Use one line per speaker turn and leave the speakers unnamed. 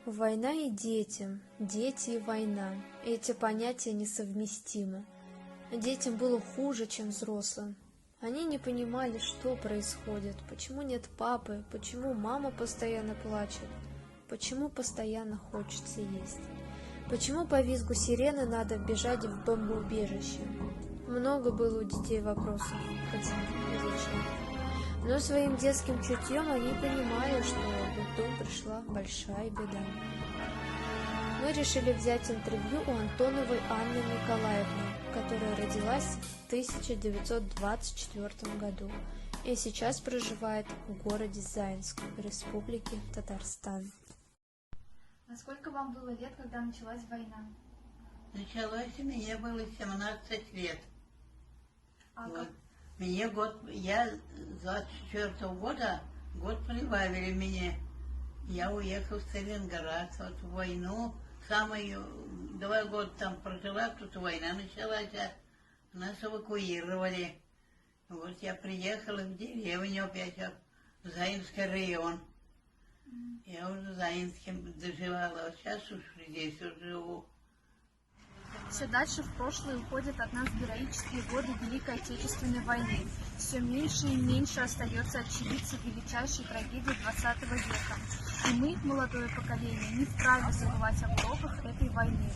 Война и детям, дети и война. Эти понятия несовместимы. Детям было хуже, чем взрослым. Они не понимали, что происходит, почему нет папы, почему мама постоянно плачет, почему постоянно хочется есть, почему по визгу сирены надо бежать в бомбоубежище. Много было у детей вопросов, хотя и зачем. Но своим детским чутьем они понимали, что в их дом пришла большая беда. Мы решили взять интервью у Антоновой Анны Николаевны, которая родилась в 1924 году и сейчас проживает в городе Заинск, Республике Татарстан.
А сколько вам было лет, когда началась война?
Началось у меня было 17 лет.
А
Вот.
как?
Мне я с 24 года год прибавили мне. Я уехал в Сталинград, вот в войну. 2 года там прожила, тут война началась, нас эвакуировали. Вот я приехала в деревню опять, в Заинский район. Я уже в Заинске доживала, а сейчас уж здесь уже живу.
Все дальше в прошлое уходят от нас героические годы Великой Отечественной войны. Все меньше и меньше остается очевидцев величайшей трагедии XX века. И мы, молодое поколение, не вправе забывать об уроках этой войны.